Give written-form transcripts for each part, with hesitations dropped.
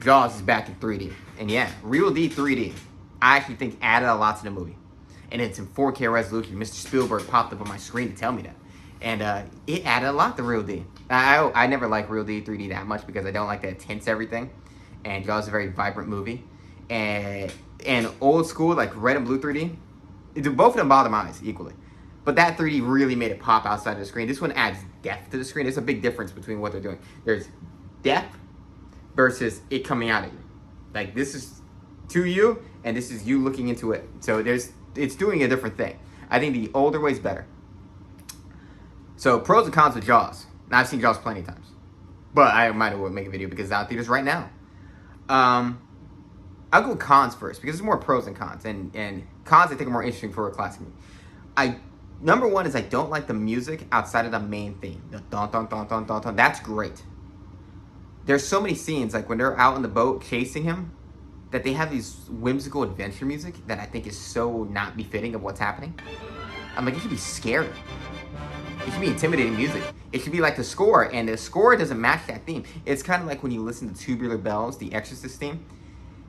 Jaws is back in 3D. And yeah, Real D 3D, I actually think added a lot to the movie. And it's in 4K resolution. Mr. Spielberg popped up on my screen to tell me that. And it added a lot to Real D. I never liked Real D 3D that much because I don't like that it tints everything. And Jaws is a very vibrant movie. And old school, like red and blue 3D, both of them bother my eyes equally. But that 3D really made it pop outside of the screen. This one adds depth to the screen. There's a big difference between what they're doing. There's depth versus it coming out of you. Like this is to you, and this is you looking into it. So it's doing a different thing. I think the older way is better. So pros and cons of Jaws. Now, I've seen Jaws plenty of times, but I might as well make a video because it's out in theaters right now. I'll go cons first because there's more pros than cons, and cons I think are more interesting for a classic movie. Number one is I don't like the music outside of the main theme. The dun dun dun dun dun dun. That's great. There's so many scenes like when they're out on the boat chasing him that they have these whimsical adventure music that I think is so not befitting of what's happening. I'm like, it should be scary. It should be intimidating music. It should be like the score, and the score doesn't match that theme. It's kind of like when you listen to Tubular Bells, the Exorcist theme.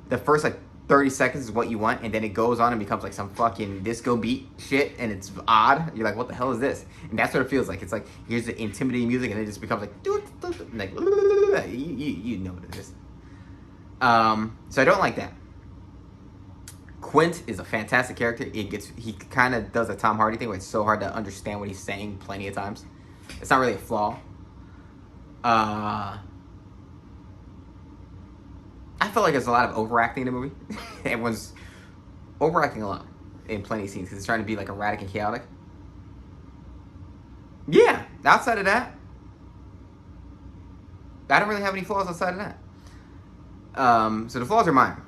The first like 30 seconds is what you want, and then it goes on and becomes like some fucking disco beat shit, and it's odd. You're like, what the hell is this? And that's what it feels like. It's like, here's the intimidating music, and it just becomes like, like you know what it is. So I don't like that. Quint is a fantastic character. He kind of does a Tom Hardy thing where it's so hard to understand what he's saying plenty of times. It's not really a flaw. I felt like there's a lot of overacting in the movie. Everyone's overacting a lot in plenty of scenes because it's trying to be like erratic and chaotic. Yeah, outside of that, I don't really have any flaws outside of that. So the flaws are minor.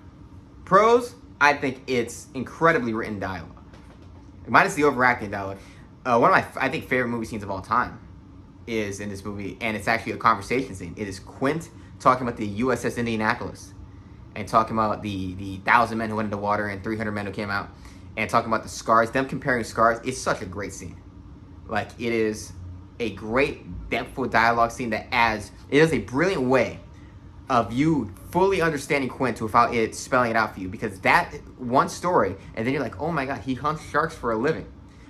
Pros, I think it's incredibly written dialogue. Minus the overacting dialogue. One of my, I think, favorite movie scenes of all time is in this movie, and it's actually a conversation scene. It is Quint talking about the USS Indianapolis and talking about the 1,000 men who went into the water and 300 men who came out, and talking about the scars, them comparing scars. It's such a great scene. Like, it is a great, depthful dialogue scene that adds, it is a brilliant way of you fully understanding Quint without it spelling it out for you, because that one story, and then you're like, oh my god, he hunts sharks for a living.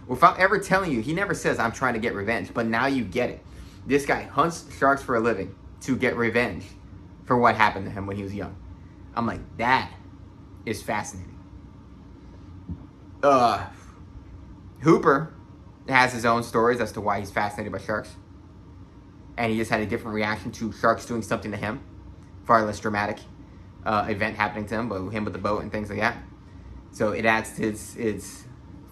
Without ever telling you, he never says, I'm trying to get revenge, but now you get it. This guy hunts sharks for a living to get revenge for what happened to him when he was young. I'm like, that is fascinating. Hooper has his own stories as to why he's fascinated by sharks. And he just had a different reaction to sharks doing something to him. Far less dramatic event happening to him, but him with the boat and things like that. So it adds to his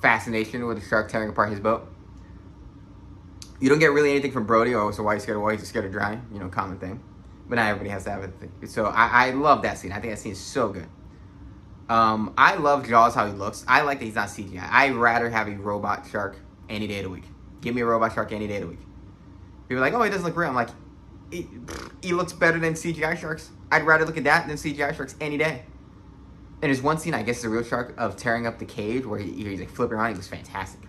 fascination with the shark tearing apart his boat. You don't get really anything from Brody, so why are you scared of water? He's just scared of drowning, common thing. But not everybody has to have it. So I love that scene. I think that scene is so good. I love Jaws, how he looks. I like that he's not CGI. I'd rather have a robot shark any day of the week. Give me a robot shark any day of the week. People are like, oh, he doesn't look real. I'm like, he looks better than CGI sharks. I'd rather look at that than CGI sharks any day. And there's one scene, I guess, the real shark of tearing up the cage where he's like flipping around. He was fantastic.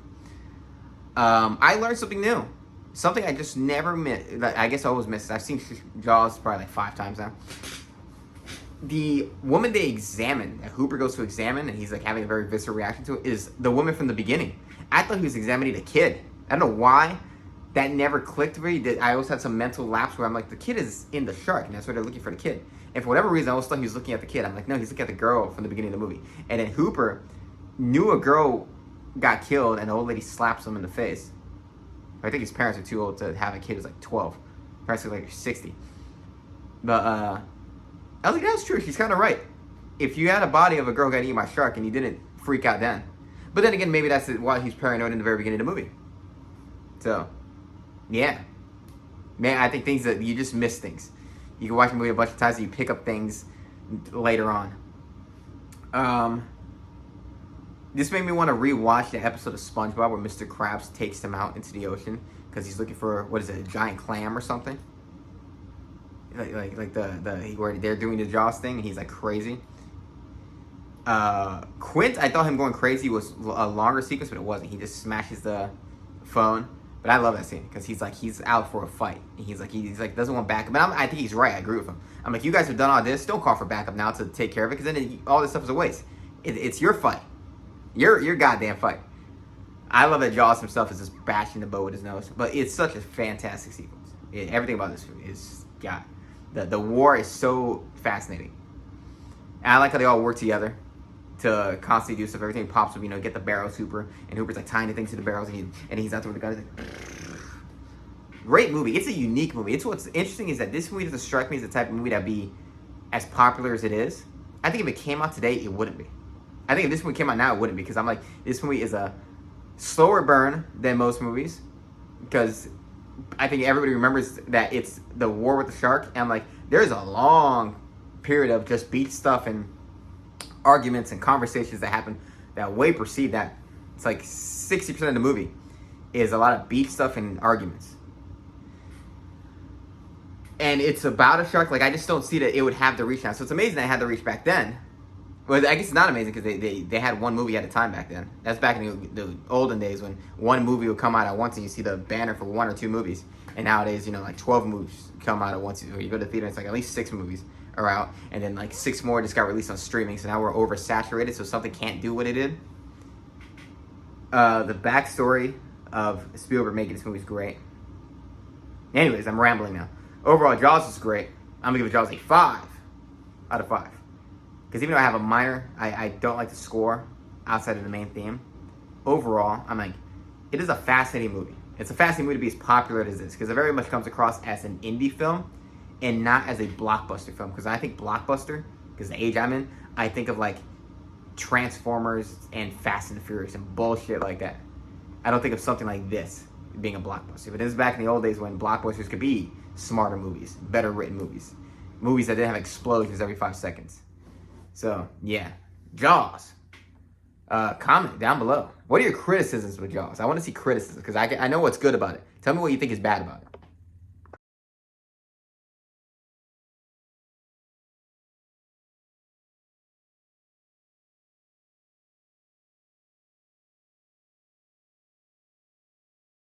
I learned something new. Something I just never missed. I guess I always miss. I've seen Jaws probably like 5 times now. The woman they examine, that Hooper goes to examine, and he's like having a very visceral reaction to it, is the woman from the beginning. I thought he was examining a kid. I don't know why. That never clicked for me. I always had some mental lapse where I'm like, the kid is in the shark, and that's why they're looking for the kid. And for whatever reason, I always thought he was looking at the kid. I'm like, no, he's looking at the girl from the beginning of the movie. And then Hooper knew a girl got killed, and the old lady slaps him in the face. I think his parents are too old to have a kid who's like 12. Parents are like 60. But I was like, that's true. She's kind of right. If you had a body of a girl got eaten by a shark and you didn't freak out then. But then again, maybe that's why he's paranoid in the very beginning of the movie. So, yeah. Man, I think things that you just miss things. You can watch a movie a bunch of times and you pick up things later on. This made me want to rewatch the episode of SpongeBob where Mr. Krabs takes him out into the ocean because he's looking for, what is it, a giant clam or something? Like where they're doing the Jaws thing and he's like crazy. Quint, I thought him going crazy was a longer sequence, but it wasn't. He just smashes the phone. But But I love that scene because he's out for a fight. And he's like doesn't want backup. But I think he's right. I agree with him. I'm like, you guys have done all this. Don't call for backup now to take care of it because then all this stuff is a waste. It's your fight. Your goddamn fight. I love that Jaws himself is just bashing the bow with his nose. But it's such a fantastic sequence. Everything about this movie is, God. The war is so fascinating. And I like how they all work together to constantly do stuff. Everything pops up, get the barrels, Hooper. And Hooper's like tying the things to the barrels, and he's out there with the gun. Great movie. It's a unique movie. What's interesting is that this movie doesn't strike me as the type of movie that'd be as popular as it is. I think if it came out today, it wouldn't be. I think if this movie came out now, it wouldn't be. Because I'm like, this movie is a slower burn than most movies. Because I think everybody remembers that it's the war with the shark. And I'm like, there's a long period of just beach stuff and arguments and conversations that happen that way precede that. It's like 60% of the movie is a lot of beach stuff and arguments. And it's about a shark. Like, I just don't see that it would have the reach now. So it's amazing that it had the reach back then. Well, I guess it's not amazing because they had one movie at a time back then. That's back in the olden days when one movie would come out at once and you see the banner for one or two movies. And nowadays, like 12 movies come out at once. Or you go to the theater and it's like at least 6 movies are out. And then like 6 more just got released on streaming. So now we're oversaturated so something can't do what it did. The backstory of Spielberg making this movie is great. Anyways, I'm rambling now. Overall, Jaws is great. I'm going to give Jaws a 5 out of 5. Because even though I have a minor, I don't like the score outside of the main theme. Overall, I'm like, it is a fascinating movie. It's a fascinating movie to be as popular as it is. Because it very much comes across as an indie film and not as a blockbuster film. Because I think blockbuster, because the age I'm in, I think of like Transformers and Fast and the Furious and bullshit like that. I don't think of something like this being a blockbuster. But this is back in the old days when blockbusters could be smarter movies, better written movies. Movies that didn't have explosions every 5 seconds. So, yeah. Jaws. Comment down below. What are your criticisms with Jaws? I want to see criticism because I know what's good about it. Tell me what you think is bad about it.